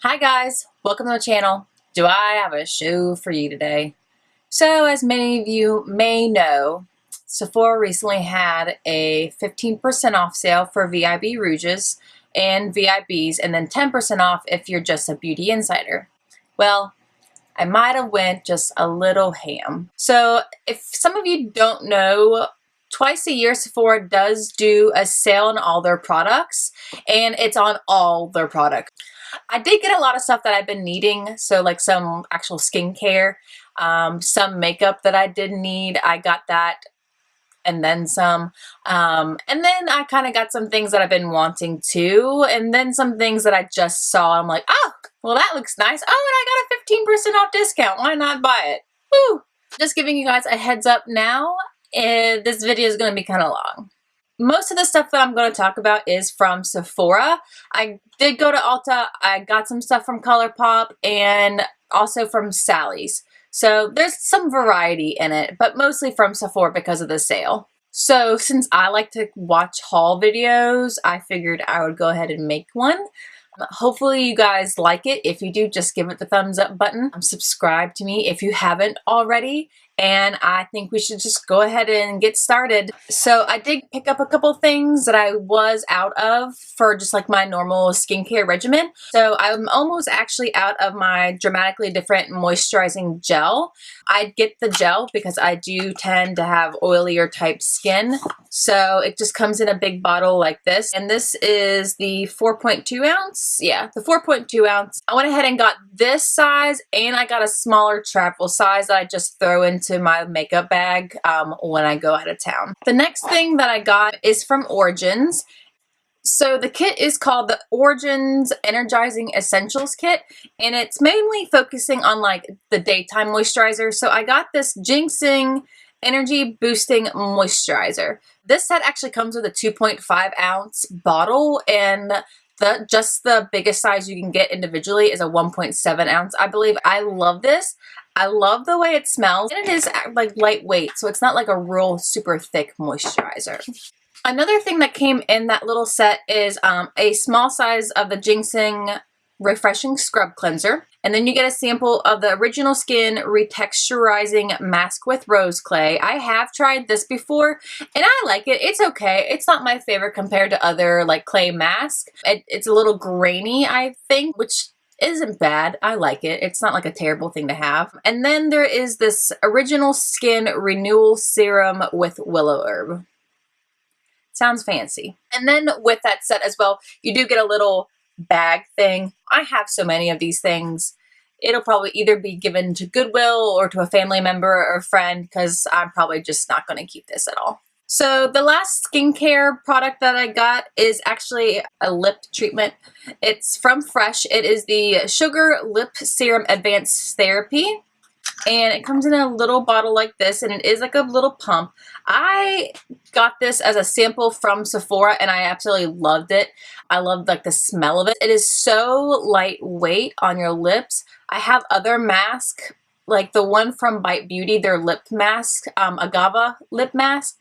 Hi guys, welcome to the channel. Do I have a show for you today? So as many of you may know, Sephora recently had a 15% off sale for VIB rouges and VIBs and then 10% off if you're just a beauty insider. Well, I might have went just a little ham. So if some of you don't know, twice a year Sephora does do a sale on all their products, and it's on all their products. I did get a lot of stuff that I've been needing, so like some actual skincare, some makeup that I did need. I got that and then some. And then I kind of got some things that I've been wanting too, and then some things that I just saw. I'm like, oh, well that looks nice. Oh, and I got a 15% off discount. Why not buy it? Woo! Just giving you guys a heads up now, this video is going to be kind of long. Most of the stuff that I'm going to talk about is from Sephora. I did go to Ulta. I got some stuff from Colourpop and also from Sally's. So there's some variety in it, but mostly from Sephora because of the sale. So since I like to watch haul videos, I figured I would go ahead and make one. Hopefully you guys like it. If you do, just give it the thumbs up button. Subscribe to me if you haven't already. And I think we should just go ahead and get started. So I did pick up a couple things that I was out of for just like my normal skincare regimen. So I'm almost actually out of my Dramatically Different moisturizing gel. I get the gel because I do tend to have oilier type skin. So it just comes in a big bottle like this. And this is the 4.2 ounce. Yeah, the 4.2 ounce. I went ahead and got this size, and I got a smaller travel size that I just throw into my makeup bag when I go out of town. The next thing that I got is from Origins. So the kit is called the Origins Energizing Essentials Kit, and it's mainly focusing on like the daytime moisturizer. So I got this Ginseng Energy Boosting Moisturizer. This set actually comes with a 2.5 ounce bottle, and just the biggest size you can get individually is a 1.7 ounce, I believe. I love this. I love the way it smells, and it is like lightweight, so it's not like a real super thick moisturizer. Another thing that came in that little set is a small size of the Ginseng Refreshing Scrub Cleanser. And then you get a sample of the Original Skin Retexturizing Mask with Rose Clay. I have tried this before, and I like it. It's okay. It's not my favorite compared to other like clay masks. It's a little grainy, I think, which isn't bad. I like it. It's not like a terrible thing to have. And then there is this Original Skin Renewal Serum with Willow Herb. Sounds fancy. And then with that set as well, you do get a little bag thing. I have so many of these things. It'll probably either be given to Goodwill or to a family member or a friend, because I'm probably just not going to keep this at all. So the last skincare product that I got is actually a lip treatment. It's from Fresh. It is the Sugar Lip Serum Advanced Therapy. And it comes in a little bottle like this, and it is like a little pump. I got this as a sample from Sephora, and I absolutely loved it. I loved like the smell of it. It is so lightweight on your lips. I have other masks, like the one from Bite Beauty, their lip mask, Agave lip mask.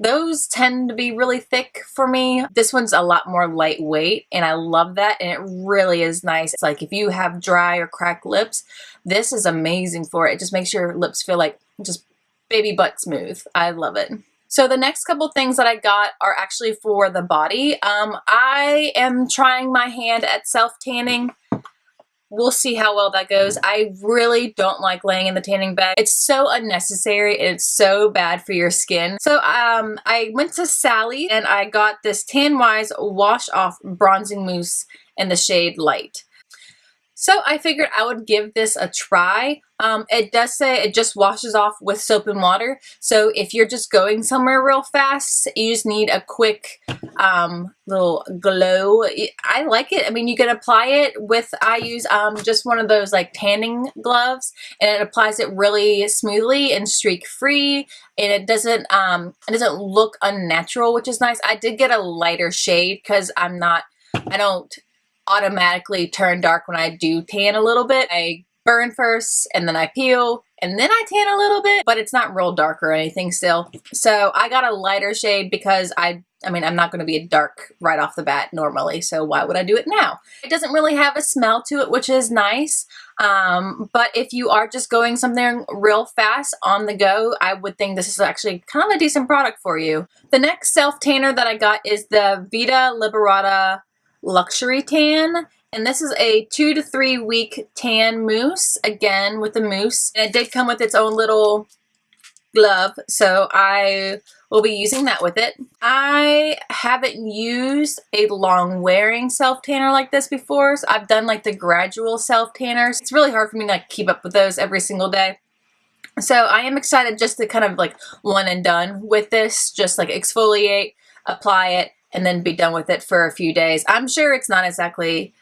Those tend to be really thick for me. This one's a lot more lightweight, and I love that, and it really is nice. It's like if you have dry or cracked lips, this is amazing for it. It just makes your lips feel like just baby butt smooth. I love it. So the next couple things that I got are actually for the body. I am trying my hand at self-tanning. We'll see how well that goes. I really don't like laying in the tanning bed. It's so unnecessary, and it's so bad for your skin. So I went to Sally, and I got this Tan Wise Wash Off Bronzing Mousse in the shade Light. So I figured I would give this a try. It does say it just washes off with soap and water. So if you're just going somewhere real fast, you just need a quick little glow. I like it. I mean, you can apply it with, I use just one of those like tanning gloves, and it applies it really smoothly and streak free, and it doesn't look unnatural, which is nice. I did get a lighter shade because I don't automatically turn dark when I do tan a little bit. I burn first, and then I peel, and then I tan a little bit, but it's not real dark or anything still. So I got a lighter shade because I mean, I'm not going to be a dark right off the bat normally, so why would I do it now? It doesn't really have a smell to it, which is nice. But if you are just going something real fast on the go, I would think this is actually kind of a decent product for you. The next self-tanner that I got is the Vita Liberata Luxury Tan. And this is a 2 to 3 week tan mousse, again with the mousse. And it did come with its own little glove, so I will be using that with it. I haven't used a long wearing self tanner like this before, so I've done like the gradual self tanners. It's really hard for me to like keep up with those every single day. So I am excited just to kind of like one and done with this, just like exfoliate, apply it, and then be done with it for a few days. I'm sure it's not exactly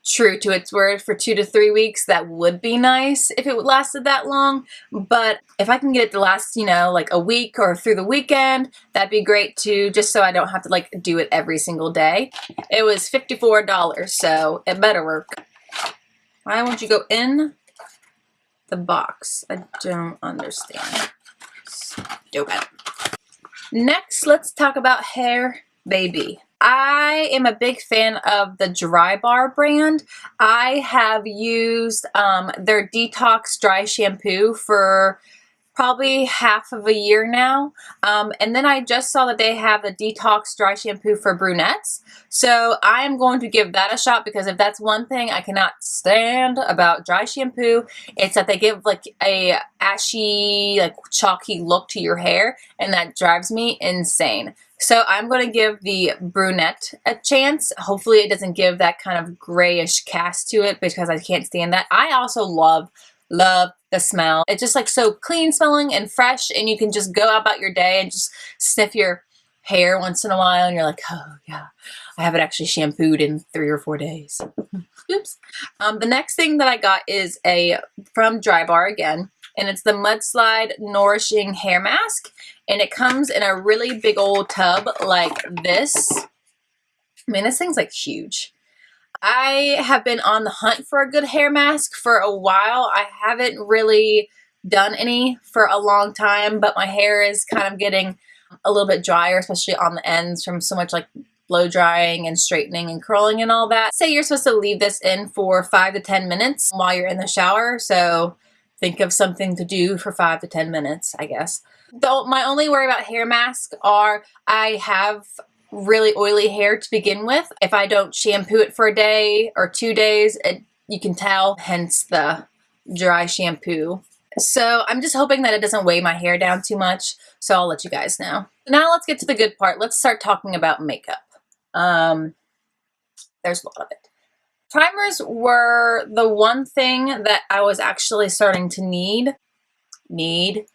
true to its word for 2 to 3 weeks. That would be nice if it lasted that long, but if I can get it to last, you know, like a week or through the weekend, that'd be great too, just so I don't have to like do it every single day. It was $54, so it better work. Why won't you go in the box? I don't understand. Stupid. Next, let's talk about Hair Baby. I am a big fan of the Dry Bar brand. I have used their Detox Dry Shampoo for probably half of a year now. And then I just saw that they have the Detox Dry Shampoo for brunettes. So I'm going to give that a shot, because if that's one thing I cannot stand about dry shampoo, it's that they give like a ashy, like chalky look to your hair, and that drives me insane. So I'm going to give the brunette a chance. Hopefully it doesn't give that kind of grayish cast to it, because I can't stand that. I also love the smell. It's just like so clean smelling and fresh, and you can just go about your day and just sniff your hair once in a while, and you're like, oh yeah, I haven't actually shampooed in 3 or 4 days. Oops. The next thing that I got is from Dry Bar again, and it's the Mudslide Nourishing Hair Mask, and it comes in a really big old tub like this. I mean, this thing's like huge. I have been on the hunt for a good hair mask for a while. I haven't really done any for a long time, but my hair is kind of getting a little bit drier, especially on the ends from so much like blow drying and straightening and curling and all that. Say you're supposed to leave this in for 5 to 10 minutes while you're in the shower, so think of something to do for 5 to 10 minutes, I guess. Though my only worry about hair masks are I have really oily hair to begin with. If I don't shampoo it for a day or 2 days, you can tell, hence the dry shampoo. So I'm just hoping that it doesn't weigh my hair down too much, so I'll let you guys know. Now let's get to the good part. Let's start talking about makeup. There's a lot of it. Primers were the one thing that I was actually starting to need.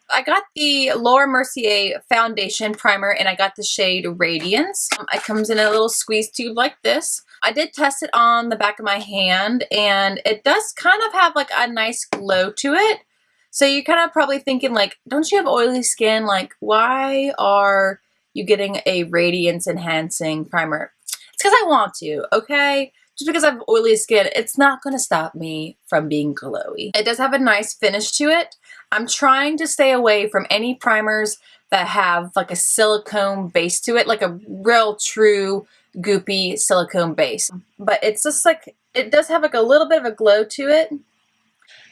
I got the Laura Mercier foundation primer, and I got the shade Radiance. It comes in a little squeeze tube like this. I did test it on the back of my hand, and it does kind of have like a nice glow to it. So you're kind of probably thinking like, don't you have oily skin? Like, why are you getting a radiance enhancing primer? It's because I want to, okay? Just because I have oily skin, it's not going to stop me from being glowy. It does have a nice finish to it. I'm trying to stay away from any primers that have like a silicone base to it, like a real true goopy silicone base. But it's just like, it does have like a little bit of a glow to it.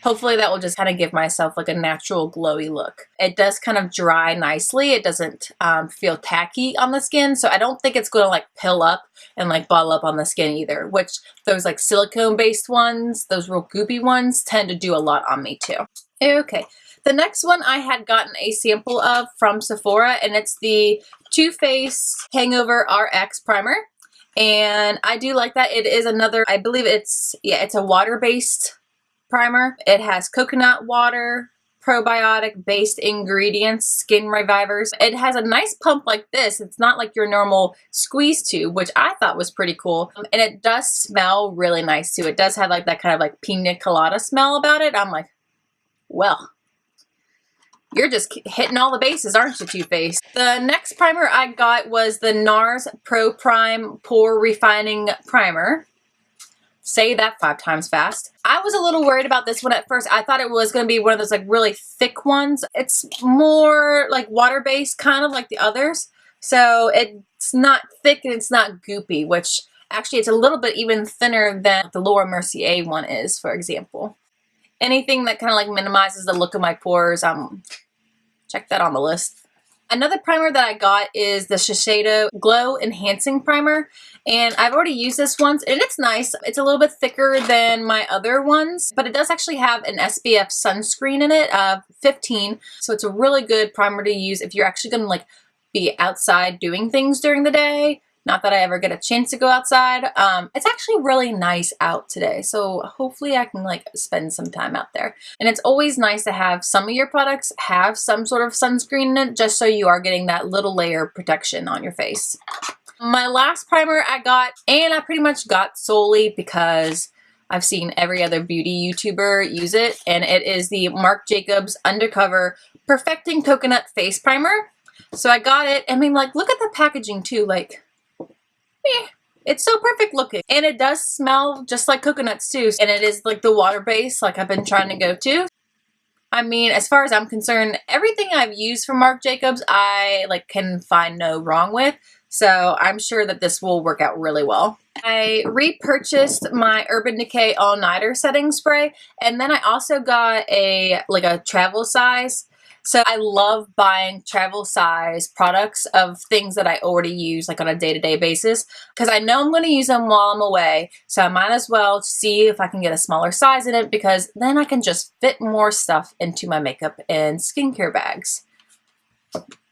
Hopefully that will just kind of give myself like a natural glowy look. It does kind of dry nicely. It doesn't feel tacky on the skin, so I don't think it's going to like pill up and like ball up on the skin either, which those like silicone based ones, those real goopy ones, tend to do a lot on me too. Okay, the next one I had gotten a sample of from Sephora, and it's the Too Faced Hangover RX Primer. And I do like that. It is another, I believe it's a water-based primer. It has coconut water, probiotic based ingredients, skin revivers. It has a nice pump like this. It's not like your normal squeeze tube, which I thought was pretty cool. And it does smell really nice too. It does have like that kind of like pina colada smell about it. I'm like, well, you're just hitting all the bases, aren't you, Too Faced? The next primer I got was the NARS Pro Prime Pore Refining Primer. Say that 5 times fast. I was a little worried about this one at first. I thought it was going to be one of those like really thick ones. It's more like water-based, kind of like the others. So it's not thick and it's not goopy, which actually it's a little bit even thinner than the Laura Mercier one is, for example. Anything that kind of like minimizes the look of my pores, check that on the list. Another primer that I got is the Shiseido Glow Enhancing Primer, and I've already used this once, and it's nice. It's a little bit thicker than my other ones, but it does actually have an SPF sunscreen in it of 15, so it's a really good primer to use if you're actually going to like be outside doing things during the day. Not that I ever get a chance to go outside. It's actually really nice out today, so hopefully I can like spend some time out there. And it's always nice to have some of your products have some sort of sunscreen in it, just so you are getting that little layer of protection on your face. My last primer I got, and I pretty much got solely because I've seen every other beauty YouTuber use it, and it is the Marc Jacobs Undercover Perfecting Coconut Face Primer. So I got it. I mean, like, look at the packaging too, like, it's so perfect looking, and it does smell just like coconuts too, and it is like the water base like I've been trying to go to. I mean, as far as I'm concerned, everything I've used from Marc Jacobs I like can find no wrong with, so I'm sure that this will work out really well. I repurchased my Urban Decay All Nighter setting spray, and then I also got a travel size. So I love buying travel size products of things that I already use like on a day-to-day basis, because I know I'm going to use them while I'm away. So I might as well see if I can get a smaller size in it, because then I can just fit more stuff into my makeup and skincare bags.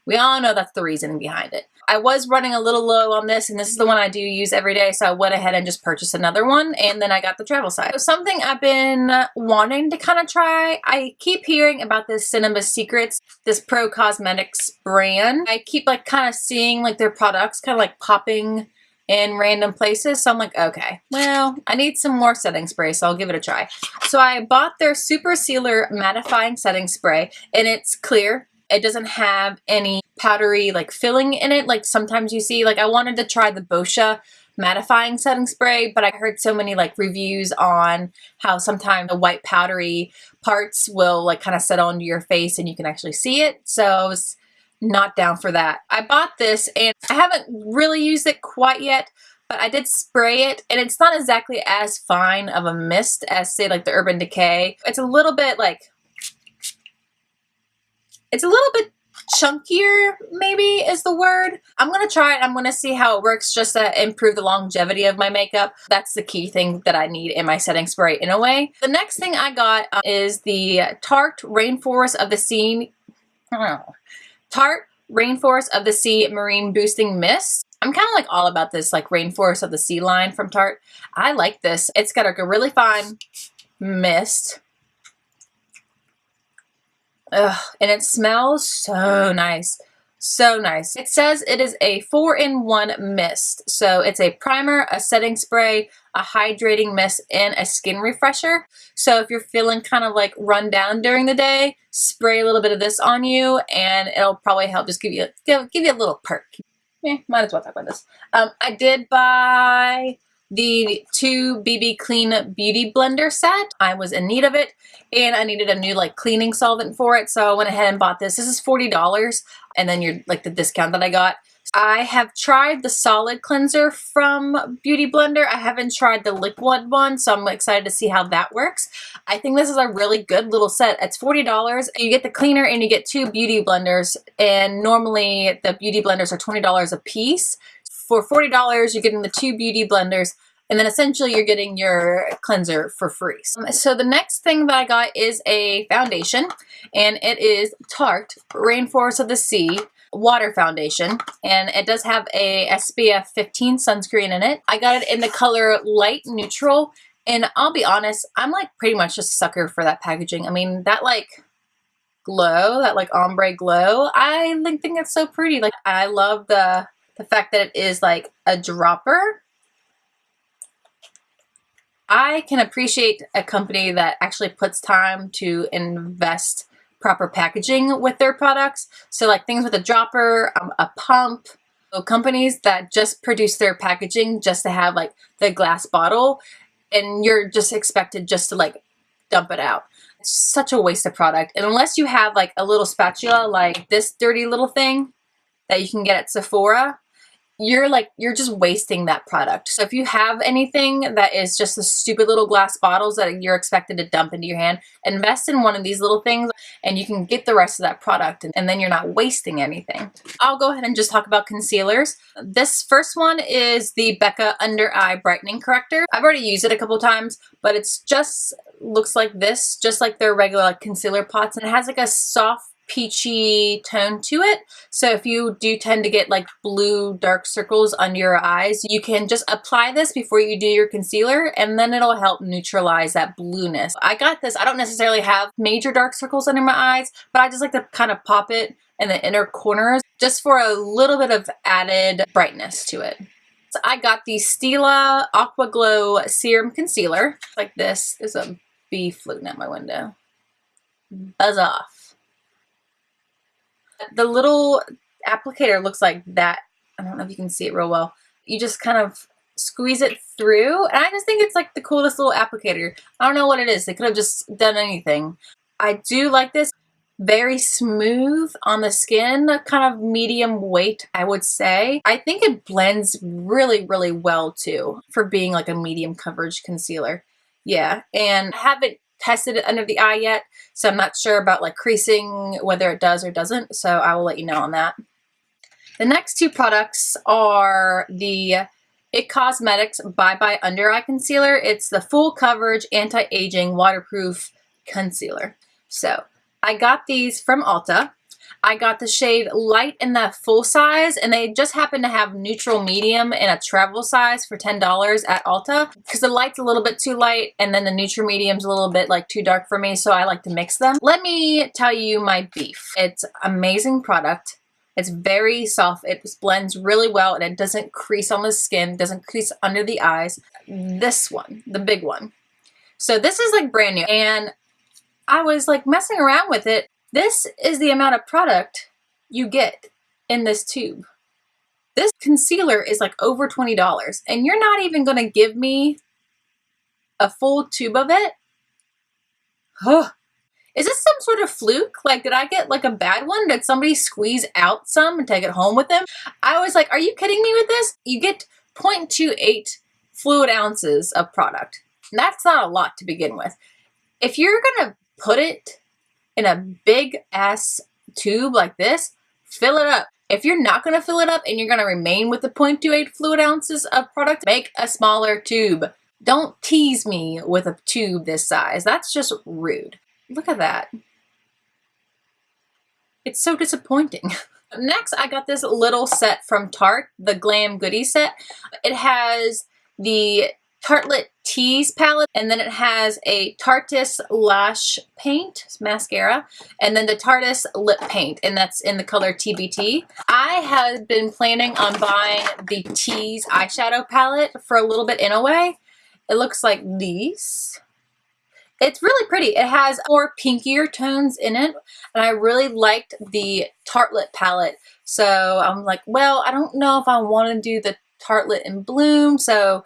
We all know that's the reason behind it. I was running a little low on this, and this is the one I do use every day, so I went ahead and just purchased another one, and then I got the travel size. So something I've been wanting to kind of try, I keep hearing about this Cinema Secrets, this Pro Cosmetics brand. I keep like kind of seeing like their products kind of like popping in random places, so I'm like, okay, well, I need some more setting spray, so I'll give it a try. So I bought their Super Sealer Mattifying Setting Spray, and it's clear. It doesn't have any powdery like filling in it like sometimes you see. Like I wanted to try the Boscia mattifying setting spray, but I heard so many like reviews on how sometimes the white powdery parts will like kind of settle onto your face and you can actually see it. So I was not down for that. I bought this and I haven't really used it quite yet, but I did spray it, and it's not exactly as fine of a mist as say like the Urban Decay. It's a little bit like, it's a little bit chunkier, maybe is the word. I'm going to try it. I'm going to see how it works just to improve the longevity of my makeup. That's the key thing that I need in my setting spray in a way. The next thing I got is the Tarte Rainforest of the Sea. Tarte Rainforest of the Sea Marine Boosting Mist. I'm kind of like all about this like Rainforest of the Sea line from Tarte. I like this. It's got a really fine mist. Ugh, and it smells so nice. So nice. It says it is a 4-in-1 mist. So it's a primer, a setting spray, a hydrating mist, and a skin refresher. So if you're feeling kind of like run down during the day, spray a little bit of this on you and it'll probably help just give you a little perk. Might as well talk about this. I did buy the 2 BB Clean Beauty Blender set. I was in need of it, and I needed a new like cleaning solvent for it, so I went ahead and bought this. This is $40, and then you're like the discount that I got. I have tried the solid cleanser from Beauty Blender. I haven't tried the liquid one, so I'm excited to see how that works. I think this is a really good little set. It's $40. You get the cleaner and you get 2 beauty blenders, and normally the beauty blenders are $20 a piece. For $40, you're getting the 2 beauty blenders, and then essentially you're getting your cleanser for free. So the next thing that I got is a foundation, and it is Tarte Rainforest of the Sea Water Foundation, and it does have a SPF 15 sunscreen in it. I got it in the color Light Neutral, and I'll be honest, I'm like pretty much just a sucker for that packaging. I mean, that like glow, that like ombre glow, I like think it's so pretty. Like I love the fact that it is like a dropper. I can appreciate a company that actually puts time to invest proper packaging with their products. So like things with a dropper, a pump. So companies that just produce their packaging just to have like the glass bottle, and you're just expected just to like dump it out. It's such a waste of product. And unless you have like a little spatula like this dirty little thing that you can get at Sephora, you're just wasting that product. So if you have anything that is just the stupid little glass bottles that you're expected to dump into your hand, invest in one of these little things and you can get the rest of that product, and then you're not wasting anything. I'll go ahead and just talk about concealers. This first one is the Becca Under Eye Brightening Corrector. I've already used it a couple times, but it's just looks like this, just like their regular like concealer pots, and it has like a soft peachy tone to it. So if you do tend to get like blue dark circles under your eyes, you can just apply this before you do your concealer, and then it'll help neutralize that blueness. I got this. I don't necessarily have major dark circles under my eyes, but I just like to kind of pop it in the inner corners just for a little bit of added brightness to it. So I got the Stila Aqua Glow Serum Concealer. Like this. There's a bee floating out my window. Buzz off. The little applicator looks like that. I don't know if you can see it real well. You just kind of squeeze it through, and I just think it's like the coolest little applicator. I don't know what it is. They could have just done anything. I do like this. Very smooth on the skin, kind of medium weight, I would say. I think it blends really, really well too for being like a medium coverage concealer. Yeah, and I haven't tested it under the eye yet, so I'm not sure about like creasing, whether it does or doesn't, so I will let you know on that. The next two products are the IT Cosmetics Bye Bye Under Eye Concealer. It's the full coverage anti-aging waterproof concealer. So I got these from Ulta. I got the shade light in the full size, and they just happen to have neutral medium in a travel size for $10 at Ulta, because the light's a little bit too light and then the neutral medium's a little bit like too dark for me, so I like to mix them. Let me tell you my beef. It's amazing product. It's very soft. It blends really well, and it doesn't crease on the skin, doesn't crease under the eyes. This one, the big one. So this is like brand new, and I was like messing around with it. This is the amount of product you get in this tube. This concealer is like over $20, and you're not even going to give me a full tube of it? Oh, is this some sort of fluke? Like, did I get like a bad one? Did somebody squeeze out some and take it home with them? I was like, are you kidding me with this? You get 0.28 fluid ounces of product. And that's not a lot to begin with. If you're going to put it in a big ass tube like this, fill it up. If you're not going to fill it up and you're going to remain with the 0.28 fluid ounces of product, make a smaller tube. Don't tease me with a tube this size. That's just rude. Look at that. It's so disappointing. Next, I got this little set from Tarte, the Glam Goodie set. It has the Tartelette Tease palette, and then it has a Tarteist Lash Paint mascara, and then the Tarteist Lip Paint, and that's in the color TBT. I had been planning on buying the Tease eyeshadow palette for a little bit anyway. It looks like these. It's really pretty. It has more pinkier tones in it, and I really liked the Tartelette palette. So I'm like, well, I don't know if I want to do the Tartelette in Bloom, so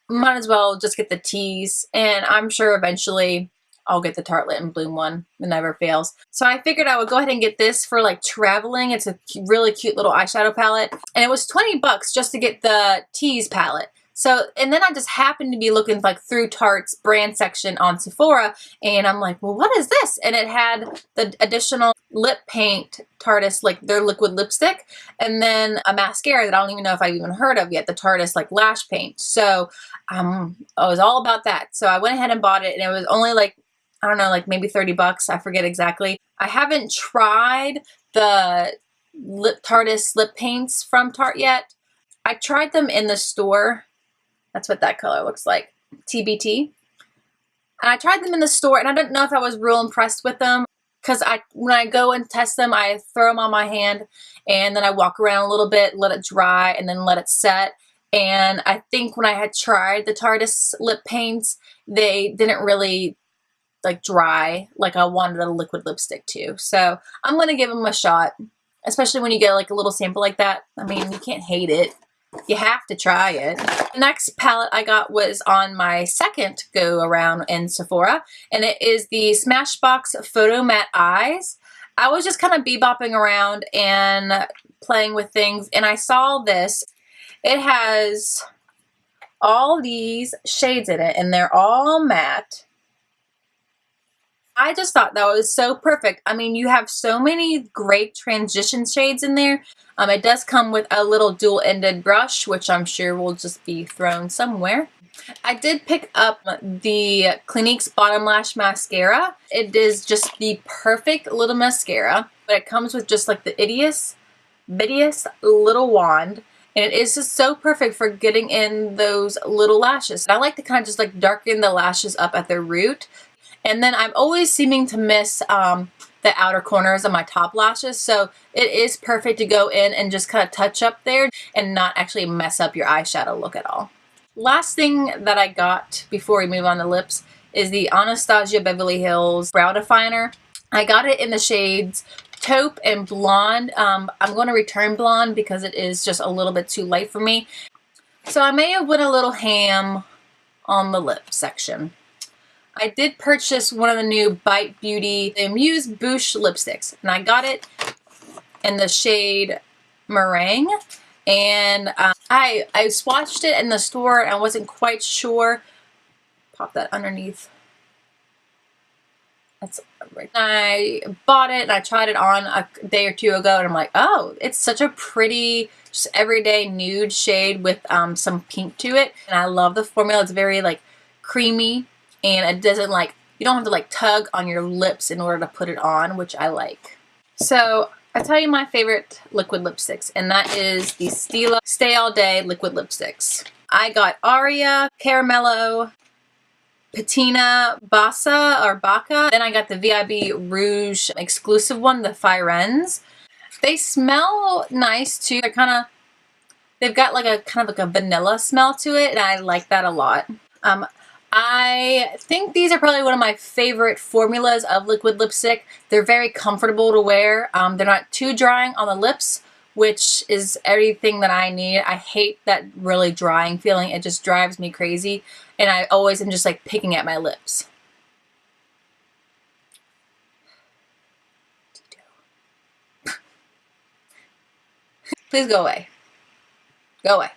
might as well just get the Tease, and I'm sure eventually I'll get the Tartelette in Bloom one. It never fails. So I figured I would go ahead and get this for like traveling. It's a really cute little eyeshadow palette, and it was 20 bucks just to get the Tease palette. So, and then I just happened to be looking like through Tarte's brand section on Sephora, and I'm like, well, what is this? And it had the additional lip paint Tarteist, like their liquid lipstick, and then a mascara that I don't even know if I've even heard of yet, the Tarteist like lash paint. So I was all about that. So I went ahead and bought it, and it was only like, I don't know, like maybe 30 bucks. I forget exactly. I haven't tried the Tarteist lip paints from Tarte yet. I tried them in the store. That's what that color looks like, TBT. And I tried them in the store, and I don't know if I was real impressed with them, because when I go and test them, I throw them on my hand, and then I walk around a little bit, let it dry, and then let it set. And I think when I had tried the Tarteist lip paints, they didn't really like dry like I wanted a liquid lipstick to. So I'm going to give them a shot, especially when you get like a little sample like that. I mean, you can't hate it. You have to try it. The next palette I got was on my second go around in Sephora, and it is the Smashbox Photo Matte Eyes. I was just kind of bebopping around and playing with things, and I saw this. It has all these shades in it, and they're all matte. I just thought that was so perfect. I mean, you have so many great transition shades in there. It does come with a little dual-ended brush, which I'm sure will just be thrown somewhere. I did pick up the Clinique's Bottom Lash Mascara. It is just the perfect little mascara, but it comes with just like the ittiest, bittiest little wand. And it is just so perfect for getting in those little lashes. I like to kind of just like darken the lashes up at their root. And then I'm always seeming to miss the outer corners of my top lashes. So it is perfect to go in and just kind of touch up there and not actually mess up your eyeshadow look at all. Last thing that I got before we move on to lips is the Anastasia Beverly Hills Brow Definer. I got it in the shades Taupe and Blonde. I'm going to return Blonde because it is just a little bit too light for me. So I may have went a little ham on the lip section. I did purchase one of the new Bite Beauty Amuse Bouche lipsticks, and I got it in the shade Meringue, and I swatched it in the store and I wasn't quite sure. Pop that underneath. That's right. I bought it and I tried it on a day or two ago, and I'm like, oh, it's such a pretty, just everyday nude shade with some pink to it, and I love the formula. It's very like creamy. And it doesn't like, you don't have to like tug on your lips in order to put it on, which I like. So I'll tell you my favorite liquid lipsticks, and that is the Stila Stay All Day liquid lipsticks. I got Aria, Caramello, Patina, Bassa or Bacca. Then I got the VIB Rouge exclusive one, the Firens. They smell nice too. They're kind of, they've got like a kind of like a vanilla smell to it, and I like that a lot. I think these are probably one of my favorite formulas of liquid lipstick. They're very comfortable to wear. They're not too drying on the lips, which is everything that I need. I hate that really drying feeling. It just drives me crazy. And I always am just like picking at my lips. Please go away. Go away.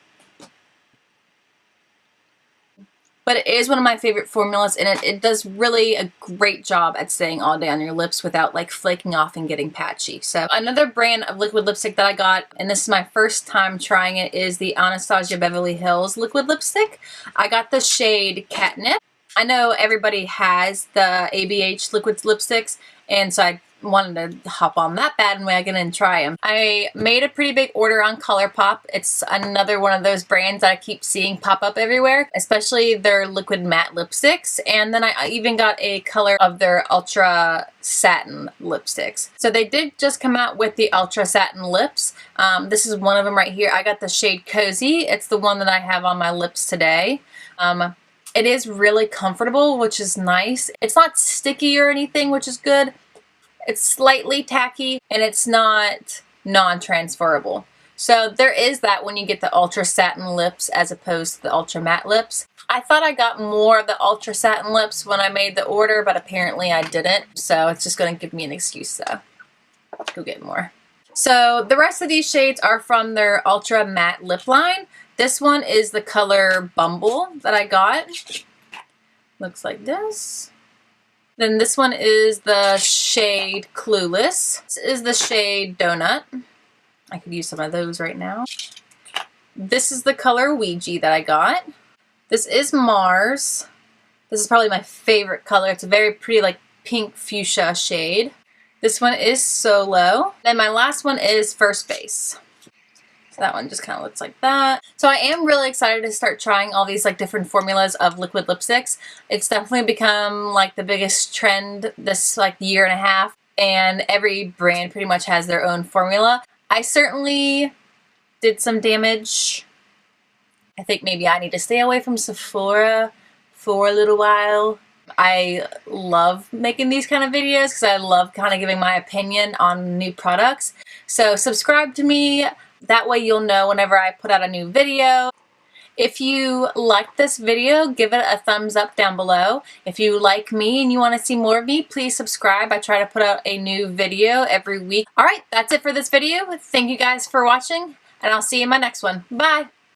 But it is one of my favorite formulas, and it does really a great job at staying all day on your lips without like flaking off and getting patchy. So another brand of liquid lipstick that I got, and this is my first time trying it, is the Anastasia Beverly Hills liquid lipstick. I got the shade Catnip. I know everybody has the ABH liquid lipsticks, and so I wanted to hop on that bandwagon and try them. I made a pretty big order on Colourpop. It's another one of those brands that I keep seeing pop up everywhere, especially their liquid matte lipsticks. And then I even got a color of their Ultra Satin lipsticks. So they did just come out with the Ultra Satin lips. This is one of them right here. I got the shade Cozy. It's the one that I have on my lips today. It is really comfortable, which is nice. It's not sticky or anything, which is good. It's slightly tacky, and it's not non-transferable. So there is that when you get the Ultra Satin lips as opposed to the Ultra Matte lips. I thought I got more of the Ultra Satin lips when I made the order, but apparently I didn't. So it's just going to give me an excuse to go get more. So the rest of these shades are from their Ultra Matte lip line. This one is the color Bumble that I got. Looks like this. Then this one is the shade Clueless. This is the shade Donut. I could use some of those right now. This is the color Ouija that I got. This is Mars. This is probably my favorite color. It's a very pretty like pink fuchsia shade. This one is Solo. Then my last one is First Base. So that one just kind of looks like that. So I am really excited to start trying all these like different formulas of liquid lipsticks. It's definitely become like the biggest trend this like year and a half, and every brand pretty much has their own formula. I certainly did some damage. I think maybe I need to stay away from Sephora for a little while. I love making these kind of videos because I love kind of giving my opinion on new products. So subscribe to me. That way you'll know whenever I put out a new video. If you like this video, give it a thumbs up down below. If you like me and you want to see more of me, please subscribe. I try to put out a new video every week. Alright, that's it for this video. Thank you guys for watching, and I'll see you in my next one. Bye!